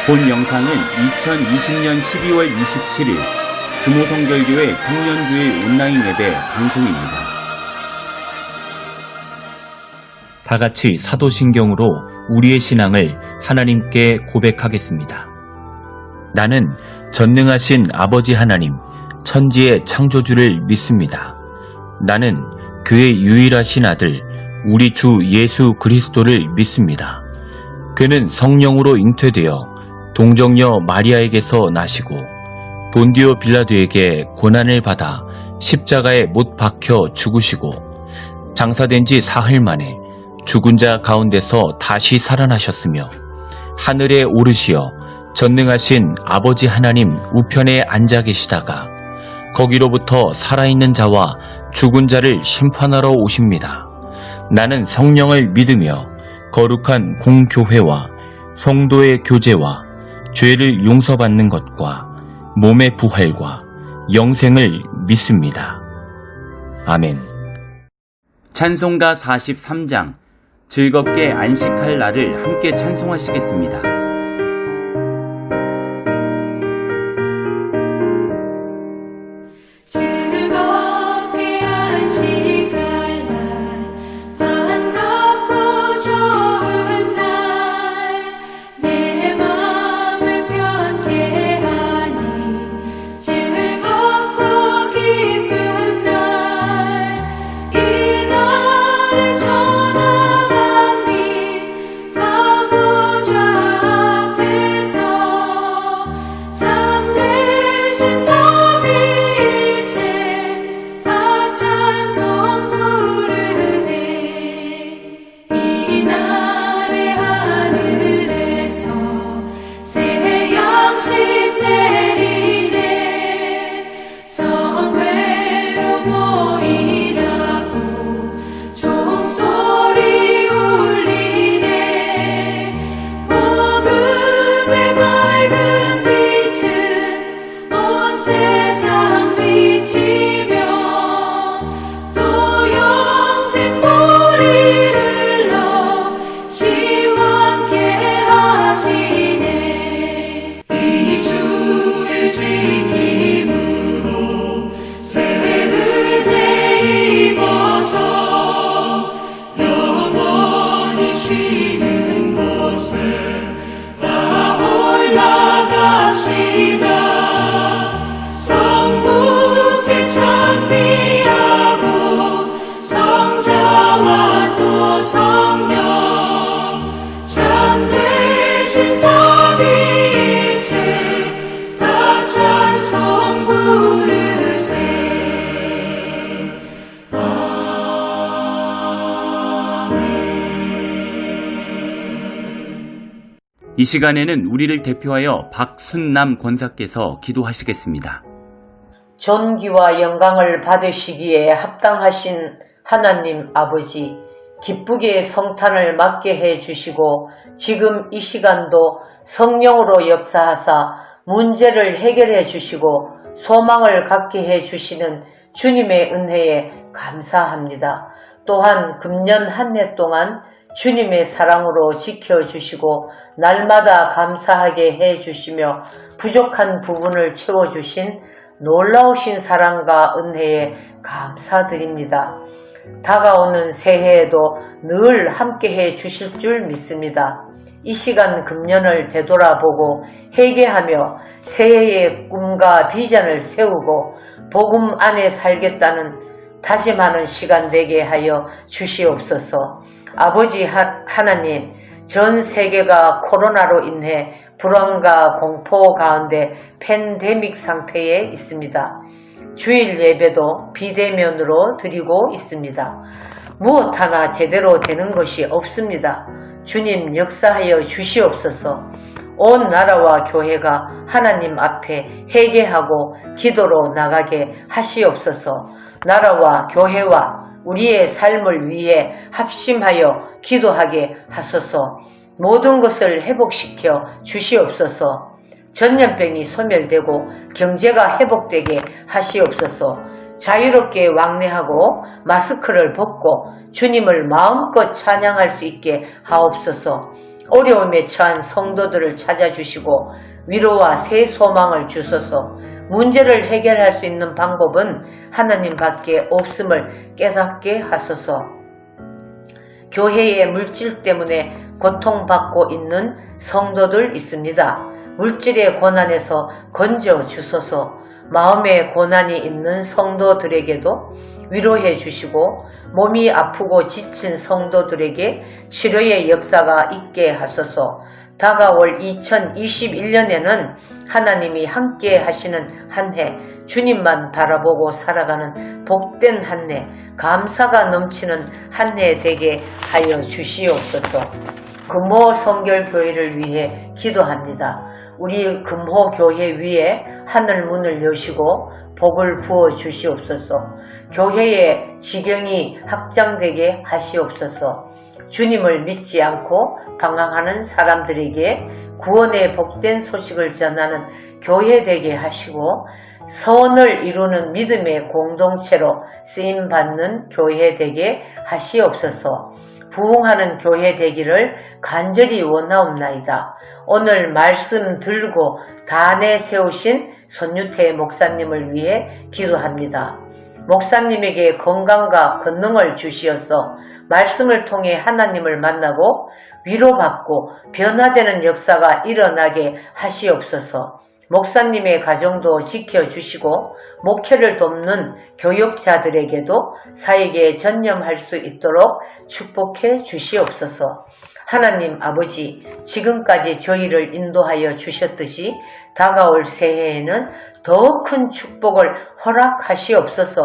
본 영상은 2020년 12월 27일 금호성결교회 성년주일 온라인 예배 방송입니다. 다 같이 사도신경으로 우리의 신앙을 하나님께 고백하겠습니다. 나는 전능하신 아버지 하나님, 천지의 창조주를 믿습니다. 나는 그의 유일하신 아들, 우리 주 예수 그리스도를 믿습니다. 그는 성령으로 잉태되어 동정녀 마리아에게서 나시고 본디오 빌라도에게 고난을 받아 십자가에 못 박혀 죽으시고 장사된 지 사흘 만에 죽은 자 가운데서 다시 살아나셨으며 하늘에 오르시어 전능하신 아버지 하나님 우편에 앉아 계시다가 거기로부터 살아있는 자와 죽은 자를 심판하러 오십니다. 나는 성령을 믿으며 거룩한 공교회와 성도의 교제와 죄를 용서받는 것과 몸의 부활과 영생을 믿습니다. 아멘. 찬송가 43장 즐겁게 안식할 날을 함께 찬송하시겠습니다. 즐겁게 안식할 날 반갑고 좋은 날 내 맘을 편케 하니 즐겁고 기쁜 날 이 날에 천하 만민 다 보좌 앞에서 참되신 삼위일체 다 찬송 부르네. 이 날에 하늘에서 새 양식 내리네. 성회로 모이라고 종소리 울리네. 복음의 밝은 빛은 온 세상 비치며 또 영생 물이 흘러 시원케 하시네. 이 주를 지킴으로 새 은혜 입어서 영원히 쉬는 곳에 다 올라갑시다. 성부께 찬미하고 성자와 또 성령 참되신 삼위일체 다 찬송 부르세. 이 시간에는 우리를 대표하여 박순남 권사께서 기도하시겠습니다. 존귀와 영광을 받으시기에 합당하신 하나님 아버지, 기쁘게 성탄을 맞게 해주시고 지금 이 시간도 성령으로 역사하사 문제를 해결해 주시고 소망을 갖게 해주시는 주님의 은혜에 감사합니다. 또한 금년 한 해 동안 주님의 사랑으로 지켜주시고 날마다 감사하게 해주시며 부족한 부분을 채워주신 놀라우신 사랑과 은혜에 감사드립니다. 다가오는 새해에도 늘 함께해 주실 줄 믿습니다. 이 시간 금년을 되돌아보고 회개하며 새해의 꿈과 비전을 세우고 복음 안에 살겠다는 다짐하는 시간 되게 하여 주시옵소서. 아버지 하나님, 전 세계가 코로나로 인해 불안과 공포 가운데 팬데믹 상태에 있습니다. 주일 예배도 비대면으로 드리고 있습니다. 무엇 하나 제대로 되는 것이 없습니다. 주님 역사하여 주시옵소서. 온 나라와 교회가 하나님 앞에 회개하고 기도로 나가게 하시옵소서. 나라와 교회와 우리의 삶을 위해 합심하여 기도하게 하소서. 모든 것을 회복시켜 주시옵소서. 전염병이 소멸되고 경제가 회복되게 하시옵소서. 자유롭게 왕래하고 마스크를 벗고 주님을 마음껏 찬양할 수 있게 하옵소서. 어려움에 처한 성도들을 찾아주시고 위로와 새 소망을 주소서. 문제를 해결할 수 있는 방법은 하나님밖에 없음을 깨닫게 하소서. 교회의 물질 때문에 고통받고 있는 성도들 있습니다. 물질의 고난에서 건져 주소서. 마음의 고난이 있는 성도들에게도 위로해 주시고 몸이 아프고 지친 성도들에게 치료의 역사가 있게 하소서. 다가올 2021년에는 하나님이 함께 하시는 한 해, 주님만 바라보고 살아가는 복된 한 해, 감사가 넘치는 한 해 되게 하여 주시옵소서. 금호 성결교회를 위해 기도합니다. 우리 금호교회 위에 하늘 문을 여시고 복을 부어 주시옵소서. 교회의 지경이 확장되게 하시옵소서. 주님을 믿지 않고 방황하는 사람들에게 구원의 복된 소식을 전하는 교회 되게 하시고 선을 이루는 믿음의 공동체로 쓰임받는 교회 되게 하시옵소서. 부흥하는 교회 되기를 간절히 원하옵나이다. 오늘 말씀 들고 단에 세우신 손유태 목사님을 위해 기도합니다. 목사님에게 건강과 권능을 주시어서 말씀을 통해 하나님을 만나고 위로받고 변화되는 역사가 일어나게 하시옵소서. 목사님의 가정도 지켜주시고 목회를 돕는 교육자들에게도 사역에 전념할 수 있도록 축복해 주시옵소서. 하나님 아버지, 지금까지 저희를 인도하여 주셨듯이 다가올 새해에는 더 큰 축복을 허락하시옵소서.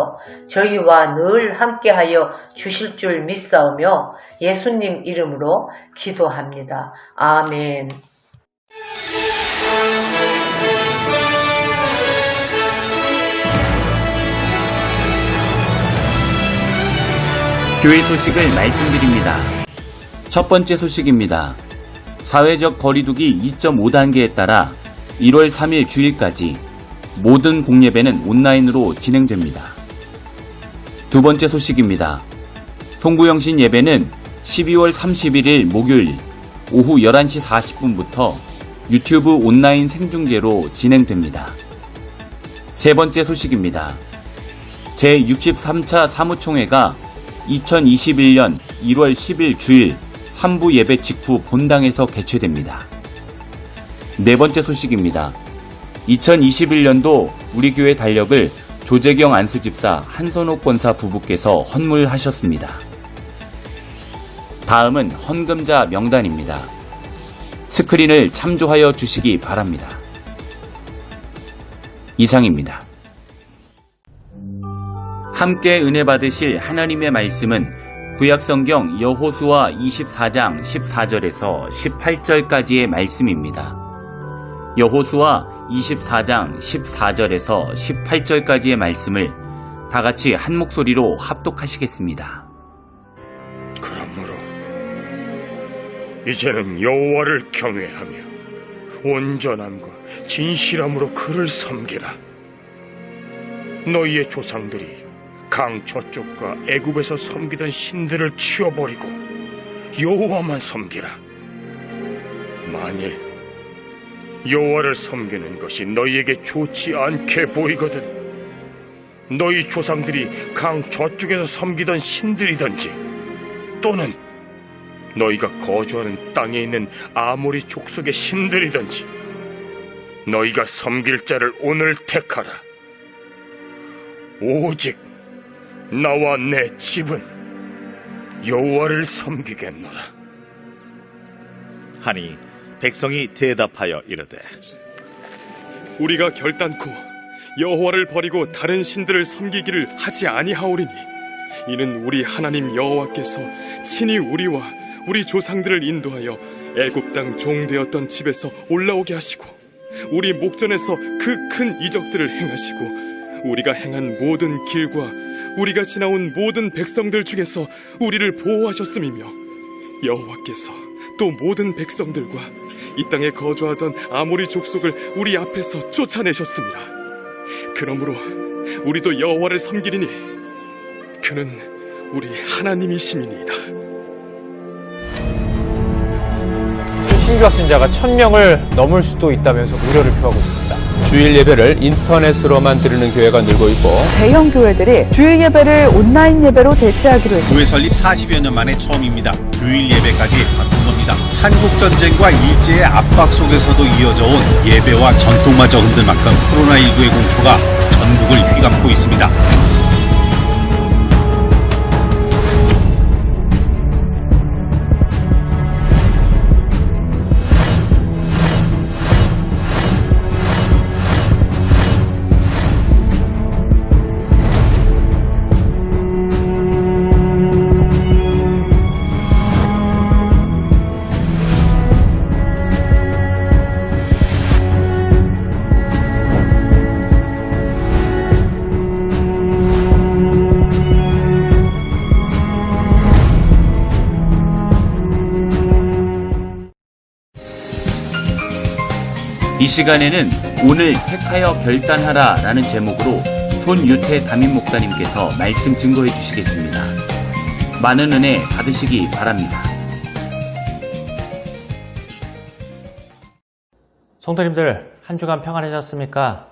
저희와 늘 함께하여 주실 줄 믿사오며 예수님 이름으로 기도합니다. 아멘. 교회 소식을 말씀드립니다. 첫 번째 소식입니다. 사회적 거리두기 2.5단계에 따라 1월 3일 주일까지 모든 공예배는 온라인으로 진행됩니다. 두 번째 소식입니다. 송구영신 예배는 12월 31일 목요일 오후 11시 40분부터 유튜브 온라인 생중계로 진행됩니다. 세 번째 소식입니다. 제63차 사무총회가 2021년 1월 10일 주일 3부 예배 직후 본당에서 개최됩니다. 네 번째 소식입니다. 2021년도 우리 교회 달력을 조재경 안수집사 한선옥 권사 부부께서 헌물하셨습니다. 다음은 헌금자 명단입니다. 스크린을 참조하여 주시기 바랍니다. 이상입니다. 함께 은혜 받으실 하나님의 말씀은 구약성경 여호수아 24장 14절에서 18절까지의 말씀입니다. 여호수아 24장 14절에서 18절까지의 말씀을 다 같이 한 목소리로 합독하시겠습니다. 그러므로 이제는 여호와를 경외하며 온전함과 진실함으로 그를 섬기라. 너희의 조상들이 강 저쪽과 애굽에서 섬기던 신들을 치워버리고 여호와만 섬기라. 만일 여호와를 섬기는 것이 너희에게 좋지 않게 보이거든 너희 조상들이 강 저쪽에서 섬기던 신들이든지 또는 너희가 거주하는 땅에 있는 아모리 족속의 신들이든지 너희가 섬길 자를 오늘 택하라. 오직 나와 내 집은 여호와를 섬기겠노라. 하니 백성이 대답하여 이르되 우리가 결단코 여호와를 버리고 다른 신들을 섬기기를 하지 아니하오리니 이는 우리 하나님 여호와께서 친히 우리와 우리 조상들을 인도하여 애굽 땅 종되었던 집에서 올라오게 하시고 우리 목전에서 그 큰 이적들을 행하시고 우리가 행한 모든 길과 우리가 지나온 모든 백성들 중에서 우리를 보호하셨음이며 여호와께서 또 모든 백성들과 이 땅에 거주하던 아모리 족속을 우리 앞에서 쫓아내셨습니다. 그러므로 우리도 여호와를 섬기리니 그는 우리 하나님이심이니이다. 신규 확진자가 1,000명을 넘을 수도 있다면서 우려를 표하고 있습니다. 주일 예배를 인터넷으로만 드리는 교회가 늘고 있고 대형 교회들이 주일 예배를 온라인 예배로 대체하기로 했습니다. 교회 설립 40여 년 만에 처음입니다. 주일 예배까지 바꾼 겁니다. 한국전쟁과 일제의 압박 속에서도 이어져 온 예배와 전통마저 흔들 만큼 코로나19의 공포가 전국을 휘감고 있습니다. 이 시간에는 오늘 택하여 결단하라 라는 제목으로 손유태 담임 목사님께서 말씀 증거해 주시겠습니다. 많은 은혜 받으시기 바랍니다. 성도님들, 한 주간 평안하셨습니까?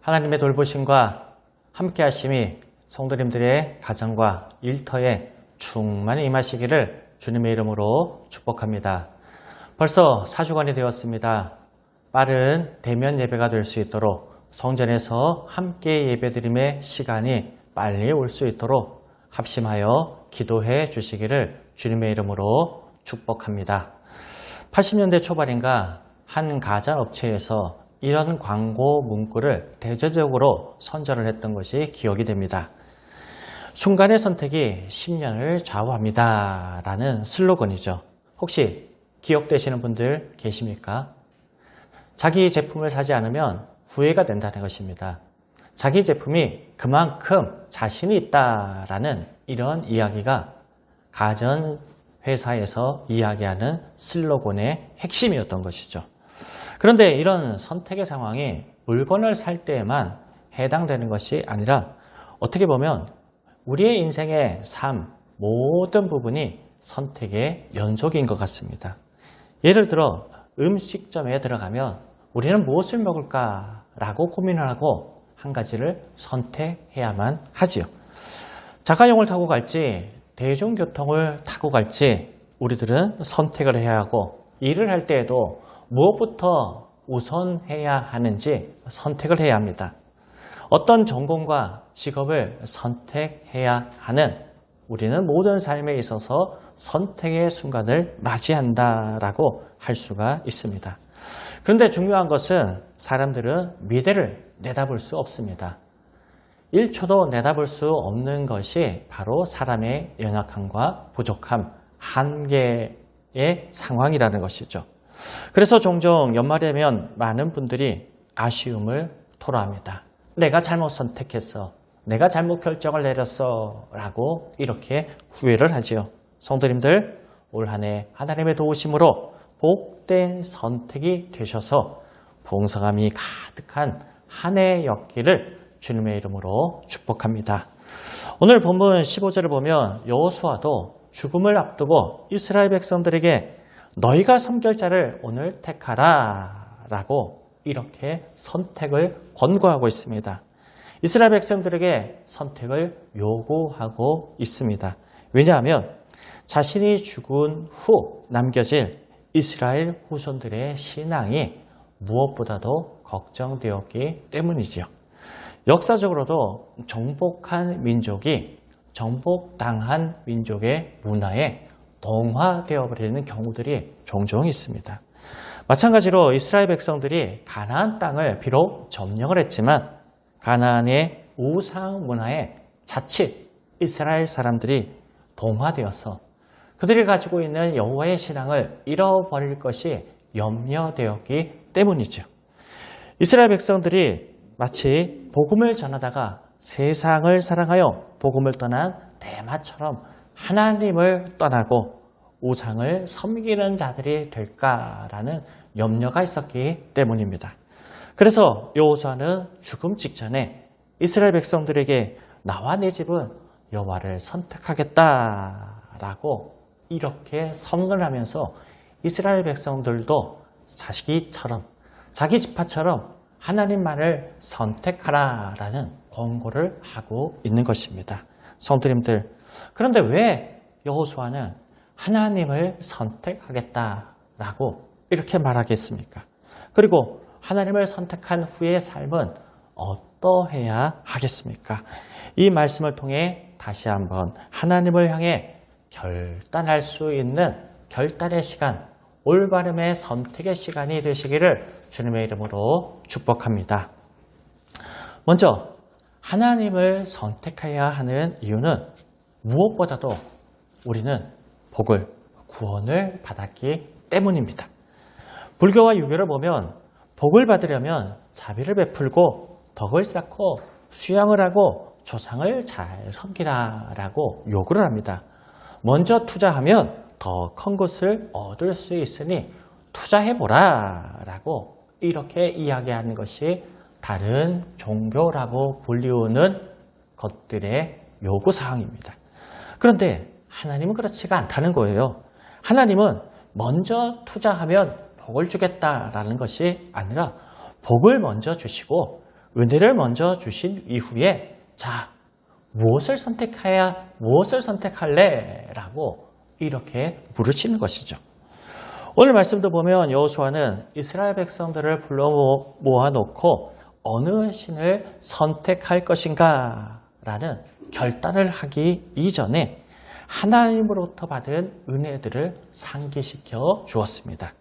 하나님의 돌보심과 함께 하심이 성도님들의 가정과 일터에 충만히 임하시기를 주님의 이름으로 축복합니다. 벌써 4주간이 되었습니다. 빠른 대면 예배가 될 수 있도록 성전에서 함께 예배드림의 시간이 빨리 올 수 있도록 합심하여 기도해 주시기를 주님의 이름으로 축복합니다. 80년대 초반인가 한 가전업체에서 이런 광고 문구를 대대적으로 선전을 했던 것이 기억이 됩니다. 순간의 선택이 10년을 좌우합니다 라는 슬로건이죠. 혹시 기억되시는 분들 계십니까? 자기 제품을 사지 않으면 후회가 된다는 것입니다. 자기 제품이 그만큼 자신이 있다라는 이런 이야기가 가전회사에서 이야기하는 슬로건의 핵심이었던 것이죠. 그런데 이런 선택의 상황이 물건을 살 때에만 해당되는 것이 아니라 어떻게 보면 우리의 인생의 삶 모든 부분이 선택의 연속인 것 같습니다. 예를 들어 음식점에 들어가면 우리는 무엇을 먹을까라고 고민을 하고 한 가지를 선택해야만 하지요. 자가용을 타고 갈지 대중교통을 타고 갈지 우리들은 선택을 해야 하고 일을 할 때에도 무엇부터 우선해야 하는지 선택을 해야 합니다. 어떤 전공과 직업을 선택해야 하는 우리는 모든 삶에 있어서 선택의 순간을 맞이한다라고 할 수가 있습니다. 그런데 중요한 것은 사람들은 미래를 내다볼 수 없습니다. 1초도 내다볼 수 없는 것이 바로 사람의 연약함과 부족함, 한계의 상황이라는 것이죠. 그래서 종종 연말이면 많은 분들이 아쉬움을 토로합니다. 내가 잘못 선택했어. 내가 잘못 결정을 내렸어. 라고 이렇게 후회를 하지요. 성도님들, 올 한 해 하나님의 도우심으로 복된 선택이 되셔서 풍성함이 가득한 한 해였기를 주님의 이름으로 축복합니다. 오늘 본문 15절을 보면 여호수아도 죽음을 앞두고 이스라엘 백성들에게 너희가 섬길 자를 오늘 택하라 라고 이렇게 선택을 권고하고 있습니다. 이스라엘 백성들에게 선택을 요구하고 있습니다. 왜냐하면 자신이 죽은 후 남겨질 이스라엘 후손들의 신앙이 무엇보다도 걱정되었기 때문이죠. 역사적으로도 정복한 민족이 정복당한 민족의 문화에 동화되어 버리는 경우들이 종종 있습니다. 마찬가지로 이스라엘 백성들이 가나안 땅을 비록 점령을 했지만 가나안의 우상 문화에 자칫 이스라엘 사람들이 동화되어서 그들이 가지고 있는 여호와의 신앙을 잃어버릴 것이 염려되었기 때문이죠. 이스라엘 백성들이 마치 복음을 전하다가 세상을 사랑하여 복음을 떠난 대마처럼 하나님을 떠나고 우상을 섬기는 자들이 될까라는 염려가 있었기 때문입니다. 그래서 여호수아는 죽음 직전에 이스라엘 백성들에게 나와 내 집은 여호와를 선택하겠다라고 이렇게 선언을 하면서 이스라엘 백성들도 자기처럼, 자기 지파처럼 하나님만을 선택하라라는 권고를 하고 있는 것입니다. 성도님들, 그런데 왜 여호수아는 하나님을 선택하겠다라고 이렇게 말하겠습니까? 그리고 하나님을 선택한 후의 삶은 어떠해야 하겠습니까? 이 말씀을 통해 다시 한번 하나님을 향해 결단할 수 있는 결단의 시간, 올바름의 선택의 시간이 되시기를 주님의 이름으로 축복합니다. 먼저 하나님을 선택해야 하는 이유는 무엇보다도 우리는 복을, 구원을 받았기 때문입니다. 불교와 유교를 보면 복을 받으려면 자비를 베풀고 덕을 쌓고 수양을 하고 조상을 잘 섬기라라고 요구를 합니다. 먼저 투자하면 더 큰 것을 얻을 수 있으니 투자해보라라고 이렇게 이야기하는 것이 다른 종교라고 불리우는 것들의 요구사항입니다. 그런데 하나님은 그렇지가 않다는 거예요. 하나님은 먼저 투자하면 복을 주겠다라는 것이 아니라 복을 먼저 주시고 은혜를 먼저 주신 이후에 자, 무엇을 선택할래? 라고 이렇게 물으시는 것이죠. 오늘 말씀도 보면 여호수아는 이스라엘 백성들을 불러 모아놓고 어느 신을 선택할 것인가 라는 결단을 하기 이전에 하나님으로부터 받은 은혜들을 상기시켜 주었습니다.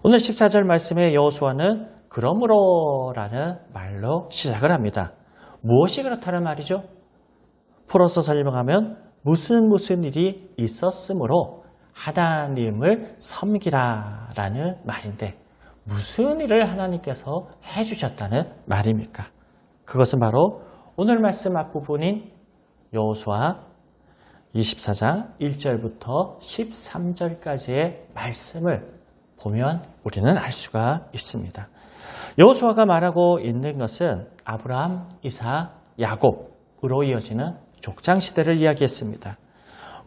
오늘 14절 말씀에 여호수아는 그러므로라는 말로 시작을 합니다. 무엇이 그렇다는 말이죠? 풀어서 설명하면 무슨 일이 있었으므로 하나님을 섬기라라는 말인데 무슨 일을 하나님께서 해주셨다는 말입니까? 그것은 바로 오늘 말씀 앞부분인 여호수아 24장 1절부터 13절까지의 말씀을 보면 우리는 알 수가 있습니다. 여호수아가 말하고 있는 것은 아브라함, 이삭, 야곱으로 이어지는 족장 시대를 이야기했습니다.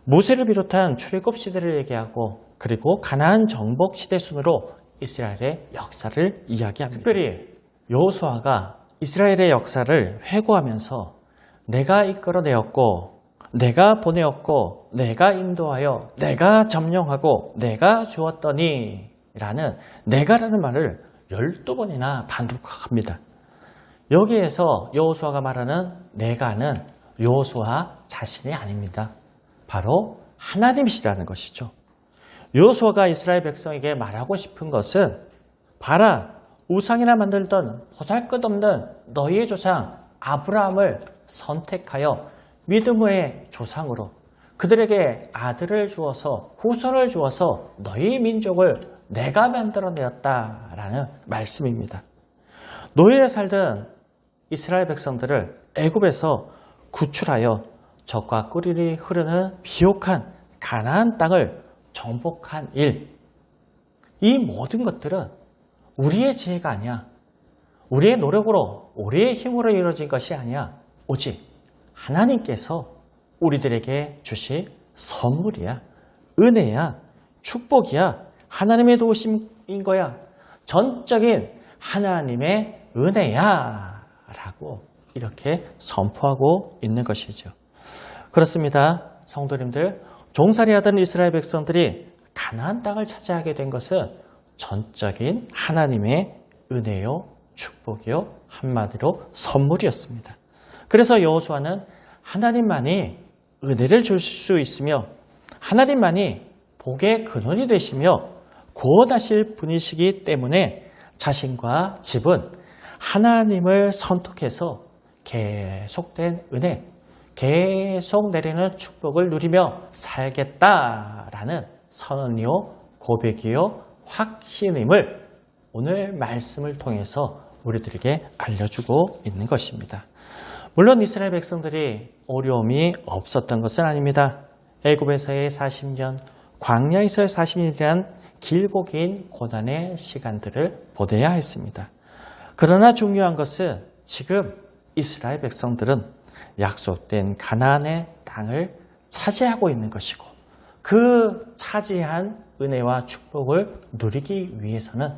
모세를 비롯한 출애굽 시대를 얘기하고 그리고 가나안 정복 시대 순으로 이스라엘의 역사를 이야기합니다. 특별히 여호수아가 이스라엘의 역사를 회고하면서 내가 이끌어내었고 내가 보내었고 내가 인도하여 내가 점령하고 내가 주었더니 라는 내가라는 말을 12번이나 반복합니다. 여기에서 여호수아가 말하는 내가는 여호수아 자신이 아닙니다. 바로 하나님이시라는 것이죠. 여호수아가 이스라엘 백성에게 말하고 싶은 것은 봐라, 우상이나 만들던 보잘것없는 너희의 조상 아브라함을 선택하여 믿음의 조상으로 그들에게 아들을 주어서 후손을 주어서 너희 민족을 내가 만들어내었다라는 말씀입니다. 노예에 살던 이스라엘 백성들을 애굽에서 구출하여 적과 꿀이 흐르는 비옥한 가나안 땅을 정복한 일, 이 모든 것들은 우리의 지혜가 아니야, 우리의 노력으로 우리의 힘으로 이루어진 것이 아니야, 오직 하나님께서 우리들에게 주신 선물이야, 은혜야, 축복이야, 하나님의 도우심인 거야, 전적인 하나님의 은혜야 라고 이렇게 선포하고 있는 것이죠. 그렇습니다. 성도님들, 종살이하던 이스라엘 백성들이 가나안 땅을 차지하게 된 것은 전적인 하나님의 은혜요, 축복이요, 한마디로 선물이었습니다. 그래서 여호수아는 하나님만이 은혜를 줄 수 있으며 하나님만이 복의 근원이 되시며 구원하실 분이시기 때문에 자신과 집은 하나님을 선택해서 계속된 은혜, 계속 내리는 축복을 누리며 살겠다라는 선언이요, 고백이요, 확신임을 오늘 말씀을 통해서 우리들에게 알려주고 있는 것입니다. 물론 이스라엘 백성들이 어려움이 없었던 것은 아닙니다. 애굽에서의 40년, 광야에서의 40년이란 길고 긴 고난의 시간들을 보내야 했습니다. 그러나 중요한 것은 지금 이스라엘 백성들은 약속된 가나안의 땅을 차지하고 있는 것이고 그 차지한 은혜와 축복을 누리기 위해서는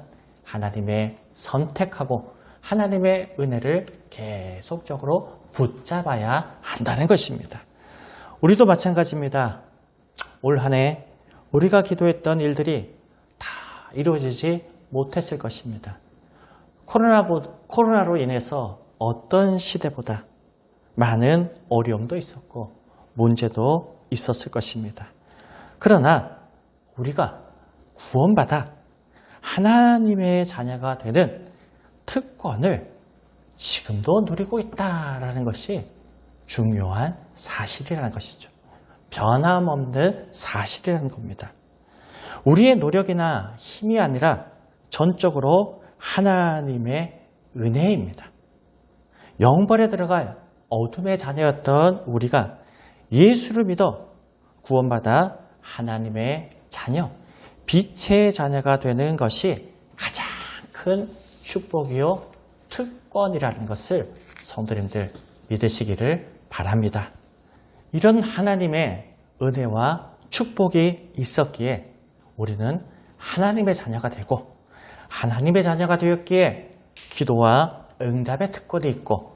하나님의 선택하고 하나님의 은혜를 계속적으로 붙잡아야 한다는 것입니다. 우리도 마찬가지입니다. 올 한 해 우리가 기도했던 일들이 다 이루어지지 못했을 것입니다. 코로나로 인해서 어떤 시대보다 많은 어려움도 있었고 문제도 있었을 것입니다. 그러나 우리가 구원받아 하나님의 자녀가 되는 특권을 지금도 누리고 있다는 것이 중요한 사실이라는 것이죠. 변함없는 사실이라는 겁니다. 우리의 노력이나 힘이 아니라 전적으로 하나님의 은혜입니다. 영벌에 들어갈 어둠의 자녀였던 우리가 예수를 믿어 구원받아 하나님의 자녀, 빛의 자녀가 되는 것이 가장 큰 축복이요 특권이라는 것을 성도님들 믿으시기를 바랍니다. 이런 하나님의 은혜와 축복이 있었기에 우리는 하나님의 자녀가 되고 하나님의 자녀가 되었기에 기도와 응답의 특권이 있고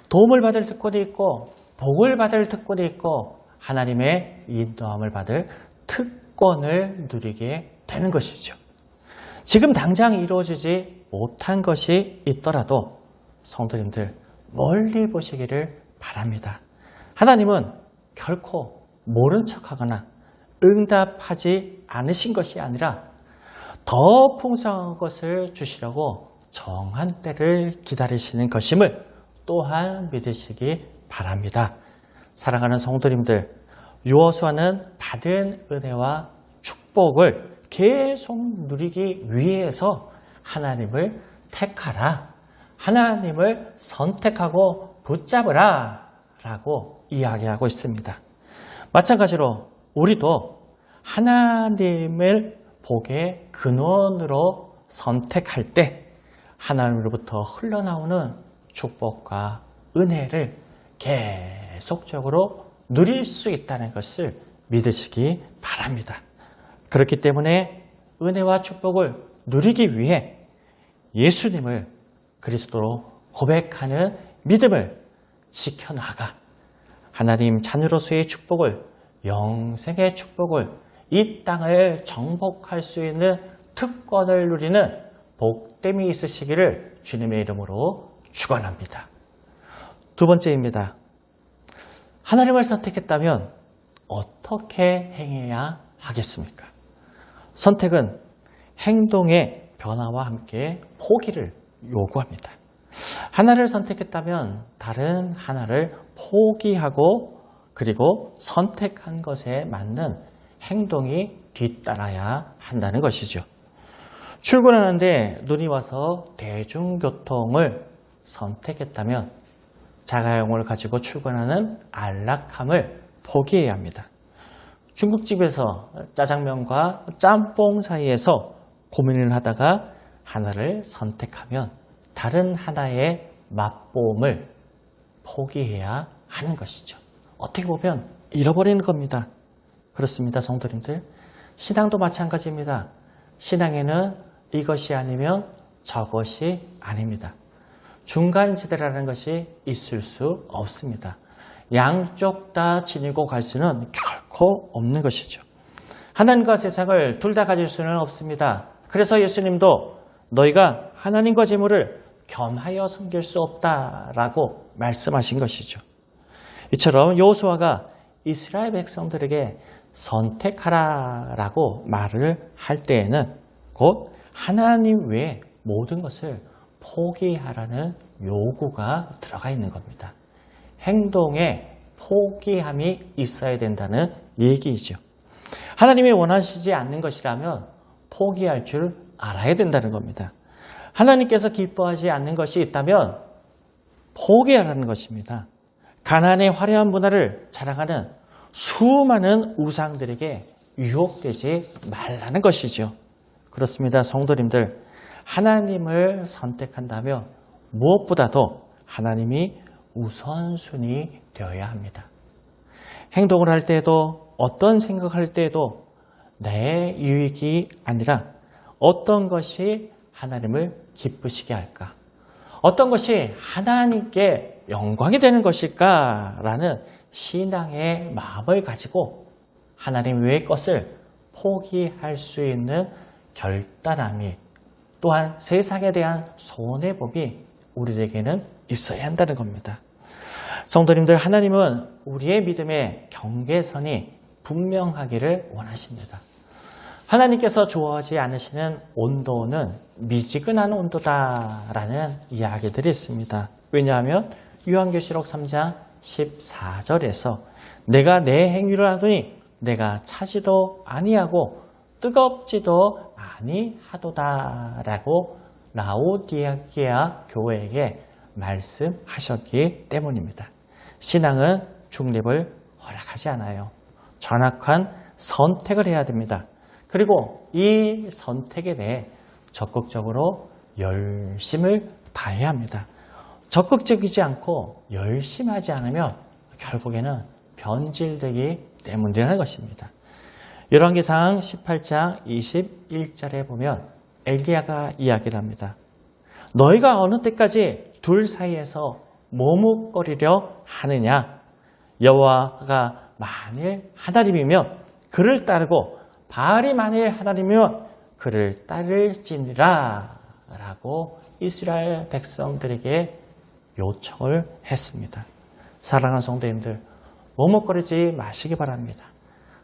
도움을 받을 특권이 있고 복을 받을 특권이 있고 하나님의 인도함을 받을 특권을 누리게 되는 것이죠. 지금 당장 이루어지지 못한 것이 있더라도 성도님들 멀리 보시기를 바랍니다. 하나님은 결코 모른 척하거나 응답하지 않으신 것이 아니라 더 풍성한 것을 주시려고 정한 때를 기다리시는 것임을 또한 믿으시기 바랍니다. 사랑하는 성도님들, 여호수아는 받은 은혜와 축복을 계속 누리기 위해서 하나님을 택하라, 하나님을 선택하고 붙잡으라 라고 이야기하고 있습니다. 마찬가지로 우리도 하나님을 복의 근원으로 선택할 때 하나님으로부터 흘러나오는 축복과 은혜를 계속적으로 누릴 수 있다는 것을 믿으시기 바랍니다. 그렇기 때문에 은혜와 축복을 누리기 위해 예수님을 그리스도로 고백하는 믿음을 지켜나가 하나님 자녀로서의 축복을, 영생의 축복을, 이 땅을 정복할 수 있는 특권을 누리는 복됨이 있으시기를 주님의 이름으로 축원합니다. 두 번째입니다. 하나님을 선택했다면 어떻게 행해야 하겠습니까? 선택은 행동의 변화와 함께 포기를 요구합니다. 하나를 선택했다면 다른 하나를 포기하고 그리고 선택한 것에 맞는 행동이 뒤따라야 한다는 것이죠. 출근하는데 눈이 와서 대중교통을 선택했다면 자가용을 가지고 출근하는 안락함을 포기해야 합니다. 중국집에서 짜장면과 짬뽕 사이에서 고민을 하다가 하나를 선택하면 다른 하나의 맛보험을 포기해야 하는 것이죠. 어떻게 보면 잃어버리는 겁니다. 그렇습니다, 성도님들. 신앙도 마찬가지입니다. 신앙에는 이것이 아니면 저것이 아닙니다. 중간지대라는 것이 있을 수 없습니다. 양쪽 다 지니고 갈 수는 결코 없는 것이죠. 하나님과 세상을 둘 다 가질 수는 없습니다. 그래서 예수님도 너희가 하나님과 재물을 겸하여 섬길 수 없다라고 말씀하신 것이죠. 이처럼 여호수아가 이스라엘 백성들에게 선택하라라고 말을 할 때에는 곧 하나님 외에 모든 것을 포기하라는 요구가 들어가 있는 겁니다. 행동에 포기함이 있어야 된다는 얘기이죠. 하나님이 원하시지 않는 것이라면 포기할 줄 알아야 된다는 겁니다. 하나님께서 기뻐하지 않는 것이 있다면 포기하라는 것입니다. 가나안의 화려한 문화를 자랑하는 수많은 우상들에게 유혹되지 말라는 것이죠. 그렇습니다, 성도님들. 하나님을 선택한다면 무엇보다도 하나님이 우선순위 되어야 합니다. 행동을 할 때에도 어떤 생각할 때에도 내 유익이 아니라 어떤 것이 하나님을 기쁘시게 할까? 어떤 것이 하나님께 영광이 되는 것일까라는 신앙의 마음을 가지고 하나님 외의 것을 포기할 수 있는 결단함이, 또한 세상에 대한 손해법이 우리에게는 있어야 한다는 겁니다. 성도님들, 하나님은 우리의 믿음의 경계선이 분명하기를 원하십니다. 하나님께서 좋아하지 않으시는 온도는 미지근한 온도다라는 이야기들이 있습니다. 왜냐하면 요한계시록 3장 14절에서 내가 내 행위를 하더니 내가 차지도 아니하고 뜨겁지도 아니하도다라고 라오디게아 교회에게 말씀하셨기 때문입니다. 신앙은 중립을 허락하지 않아요. 정확한 선택을 해야 됩니다. 그리고 이 선택에 대해 적극적으로 열심을 다해야 합니다. 적극적이지 않고 열심히 하지 않으면 결국에는 변질되기 때문이라는 것입니다. 열왕기상 18장 21절에 보면 엘리야가 이야기를 합니다. 너희가 어느 때까지 둘 사이에서 머뭇거리려 하느냐? 여호와가 만일 하나님이면 그를 따르고 바알이 만일 하나님이면 그를 따를지니라 라고 이스라엘 백성들에게 요청을 했습니다. 사랑하는 성도님들, 머뭇거리지 마시기 바랍니다.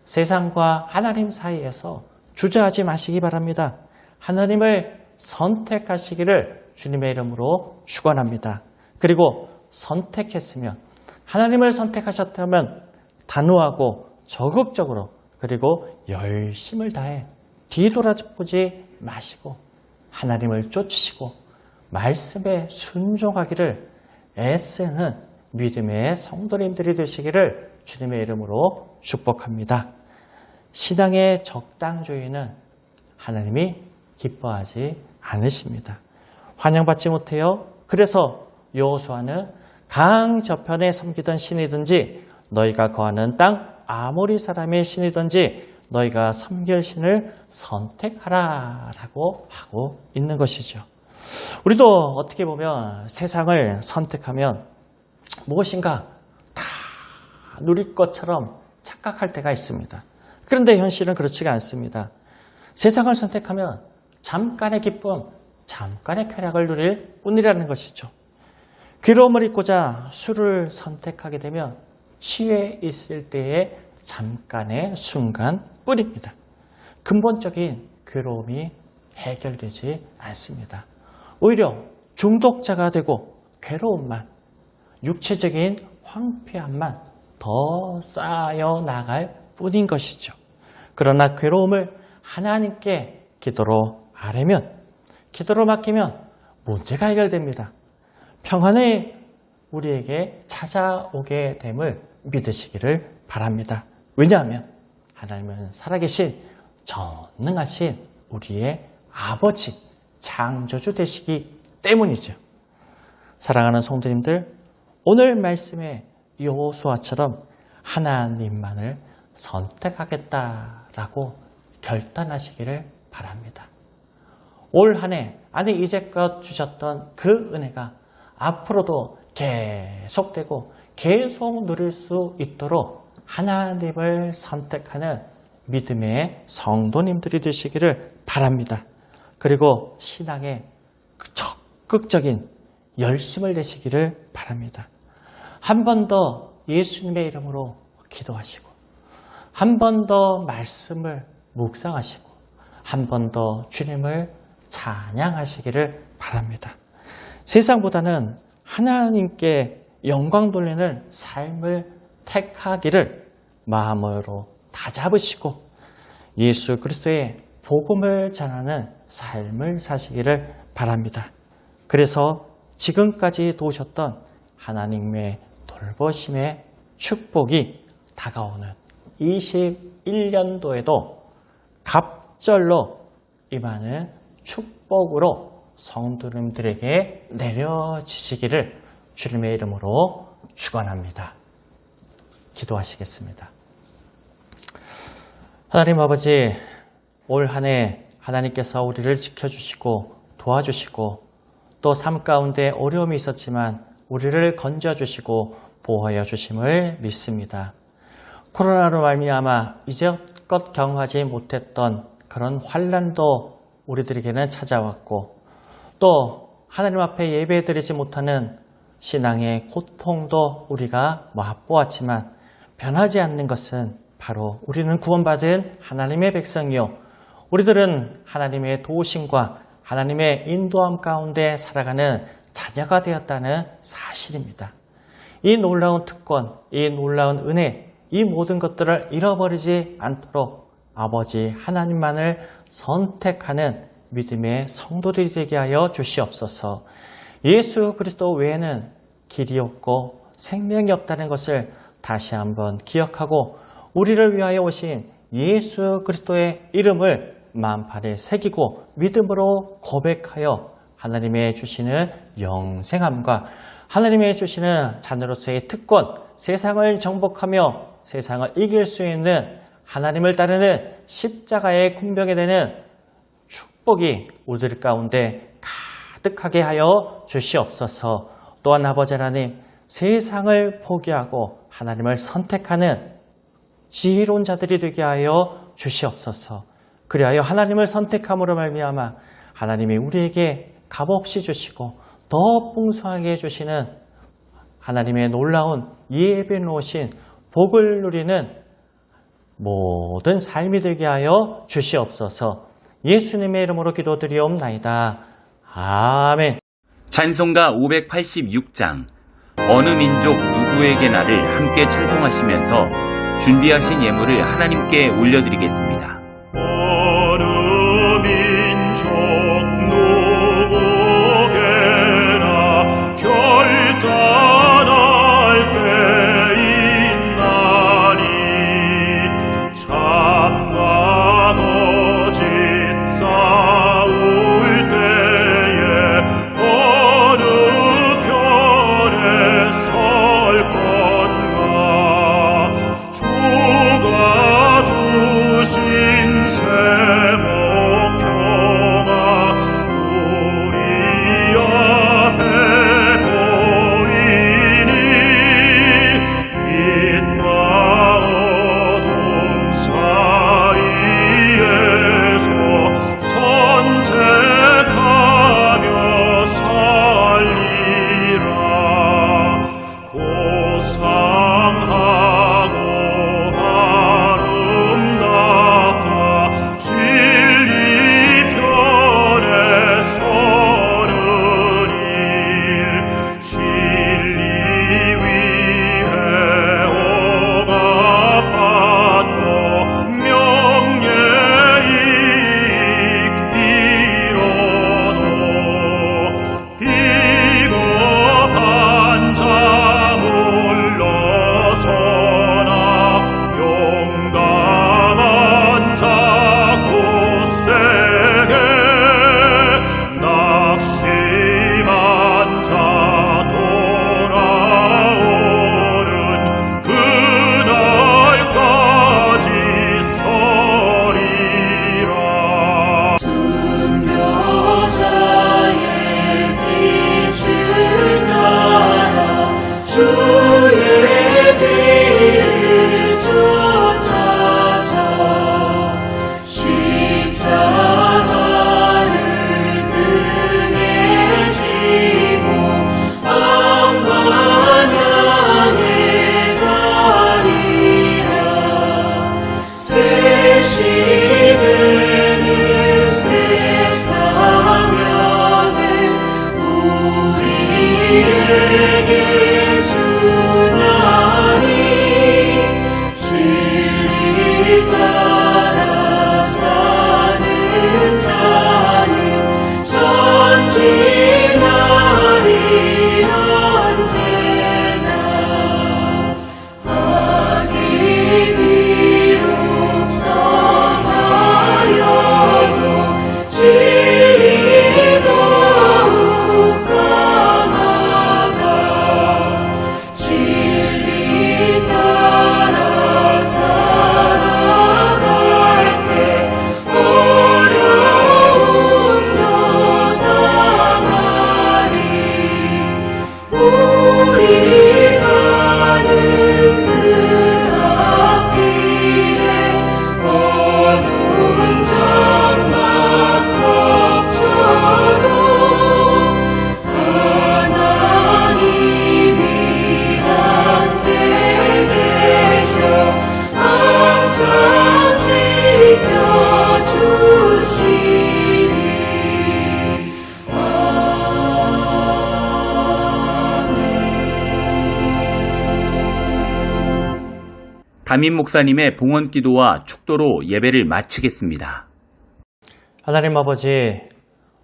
세상과 하나님 사이에서 주저하지 마시기 바랍니다. 하나님을 선택하시기를 주님의 이름으로 축원합니다. 그리고 선택했으면, 하나님을 선택하셨다면 단호하고 적극적으로 그리고 열심을 다해 뒤돌아보지 마시고 하나님을 쫓으시고 말씀에 순종하기를 애쓰는 믿음의 성도님들이 되시기를 주님의 이름으로 축복합니다. 신앙의 적당주의는 하나님이 기뻐하지 않으십니다. 환영받지 못해요. 그래서 여호수아는 강 저편에 섬기던 신이든지 너희가 거하는 땅 아모리 사람의 신이든지 너희가 섬길 신을 선택하라 라고 하고 있는 것이죠. 우리도 어떻게 보면 세상을 선택하면 무엇인가 다 누릴 것처럼 착각할 때가 있습니다. 그런데 현실은 그렇지가 않습니다. 세상을 선택하면 잠깐의 기쁨, 잠깐의 쾌락을 누릴 뿐이라는 것이죠. 괴로움을 잊고자 술을 선택하게 되면 취해 있을 때의 잠깐의 순간뿐입니다. 근본적인 괴로움이 해결되지 않습니다. 오히려 중독자가 되고 괴로움만, 육체적인 황폐함만 더 쌓여 나갈 뿐인 것이죠. 그러나 괴로움을 하나님께 기도로 아뢰면, 기도로 맡기면 문제가 해결됩니다. 평안이 우리에게 찾아오게 됨을 믿으시기를 바랍니다. 왜냐하면 하나님은 살아계신 전능하신 우리의 아버지, 창조주 되시기 때문이죠. 사랑하는 성도님들, 오늘 말씀의 여호수아처럼 하나님만을 선택하겠다라고 결단하시기를 바랍니다. 올 한 해, 아니 이제껏 주셨던 그 은혜가 앞으로도 계속되고 계속 누릴 수 있도록 하나님을 선택하는 믿음의 성도님들이 되시기를 바랍니다. 그리고 신앙에 적극적인 열심을 내시기를 바랍니다. 한 번 더 예수님의 이름으로 기도하시고, 한 번 더 말씀을 묵상하시고, 한 번 더 주님을 찬양하시기를 바랍니다. 세상보다는 하나님께 영광 돌리는 삶을 택하기를 마음으로 다잡으시고 예수 그리스도의 복음을 전하는 삶을 사시기를 바랍니다. 그래서 지금까지 도우셨던 하나님의 돌보심의 축복이 다가오는 21년도에도 갑절로 임하는 축복으로 성도님들에게 내려지시기를 주님의 이름으로 축원합니다. 기도하시겠습니다. 하나님 아버지, 올 한 해 하나님께서 우리를 지켜주시고 도와주시고 또 삶 가운데 어려움이 있었지만 우리를 건져주시고 보호하여 주심을 믿습니다. 코로나로 말미암아 이제껏 경험하지 못했던 그런 환난도 우리들에게는 찾아왔고 또 하나님 앞에 예배드리지 못하는 신앙의 고통도 우리가 맛보았지만 변하지 않는 것은 바로 우리는 구원받은 하나님의 백성이요 우리들은 하나님의 도우심과 하나님의 인도함 가운데 살아가는 자녀가 되었다는 사실입니다. 이 놀라운 특권, 이 놀라운 은혜, 이 모든 것들을 잃어버리지 않도록 아버지 하나님만을 선택하는 믿음의 성도들이 되게 하여 주시옵소서. 예수 그리스도 외에는 길이 없고 생명이 없다는 것을 다시 한번 기억하고 우리를 위하여 오신 예수 그리스도의 이름을 만팔에 새기고 믿음으로 고백하여 하나님의 주시는 영생함과 하나님의 주시는 자녀로서의 특권, 세상을 정복하며 세상을 이길 수 있는 하나님을 따르는 십자가의 군병이 되는 축복이 우리들 가운데 가득하게 하여 주시옵소서. 또한 아버지 하나님, 세상을 포기하고 하나님을 선택하는 지혜로운 자들이 되게 하여 주시옵소서. 그리하여 하나님을 선택함으로 말미암아 하나님이 우리에게 값없이 주시고 더 풍성하게 해주시는 하나님의 놀라운 예배 놓으신 복을 누리는 모든 삶이 되게 하여 주시옵소서. 예수님의 이름으로 기도드리옵나이다. 아멘. 찬송가 586장 어느 민족 누구에게 나를 함께 찬송하시면서 준비하신 예물을 하나님께 올려드리겠습니다. 어느 민족 누구에게나 결단할 때 있나니 참과 거짓 싸울 때에 어느 편에 설 건가 주가 주신 담임 목사님의 봉헌 기도와 축도로 예배를 마치겠습니다. 하나님 아버지,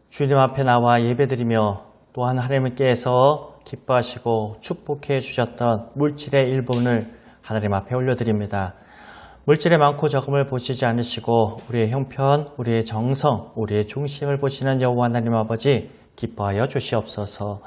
주님 앞에 나와 예배드리며 또한 하나님께서 기뻐하시고 축복해 주셨던 물질의 일부분을 하나님 앞에 올려드립니다. 물질의 많고 적음을 보시지 않으시고 우리의 형편, 우리의 정성, 우리의 중심을 보시는 여호와 하나님 아버지 기뻐하여 주시옵소서.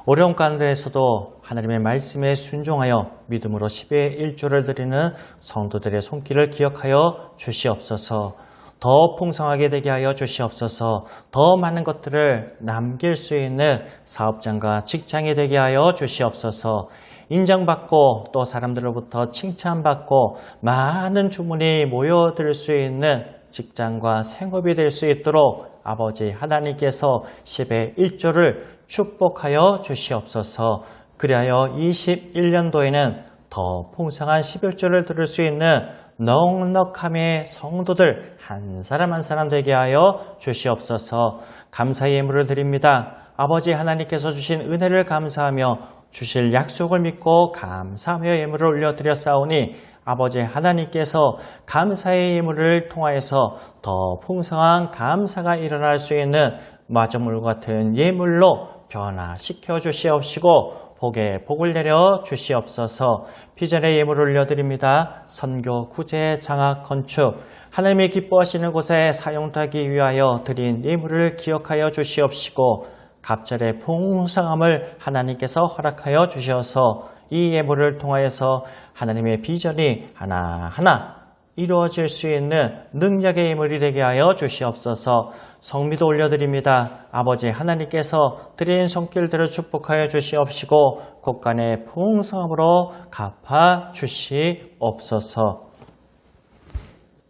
어려운 가운데에서도 하나님의 말씀에 순종하여 믿음으로 10의 1조를 드리는 성도들의 손길을 기억하여 주시옵소서. 더 풍성하게 되게 하여 주시옵소서. 더 많은 것들을 남길 수 있는 사업장과 직장이 되게 하여 주시옵소서. 인정받고 또 사람들로부터 칭찬받고 많은 주문이 모여들 수 있는 직장과 생업이 될 수 있도록 아버지 하나님께서 10의 1조를 축복하여 주시옵소서. 그리하여 21년도에는 더 풍성한 11조를 들을 수 있는 넉넉함의 성도들 한 사람 한 사람 되게 하여 주시옵소서. 감사의 예물을 드립니다. 아버지 하나님께서 주신 은혜를 감사하며 주실 약속을 믿고 감사하며 예물을 올려드렸사오니 아버지 하나님께서 감사의 예물을 통하여서 더 풍성한 감사가 일어날 수 있는 마저물 같은 예물로 변화시켜 주시옵시고 복에 복을 내려 주시옵소서. 비전의 예물을 올려드립니다. 선교, 구제, 장학, 건축 하나님이 기뻐하시는 곳에 사용되기 위하여 드린 예물을 기억하여 주시옵시고 갑절의 풍성함을 하나님께서 허락하여 주셔서 이 예물을 통하여서 하나님의 비전이 하나하나 이루어질 수 있는 능력의 예물이 되게 하여 주시옵소서. 성미도 올려드립니다. 아버지 하나님께서 드린 손길들을 축복하여 주시옵시고 곳간의 풍성함으로 갚아 주시옵소서.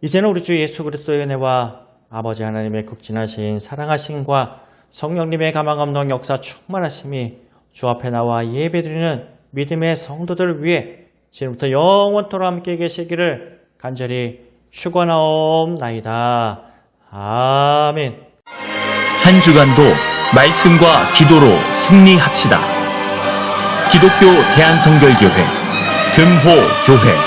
이제는 우리 주 예수 그리스도의 은혜와 아버지 하나님의 극진하신 사랑하심과 성령님의 가망감동 역사 충만하심이 주 앞에 나와 예배드리는 믿음의 성도들을 위해 지금부터 영원토록 함께 계시기를 간절히 축원하옵나이다. 아멘. 한 주간도 말씀과 기도로 승리합시다. 기독교 대한성결교회 금호교회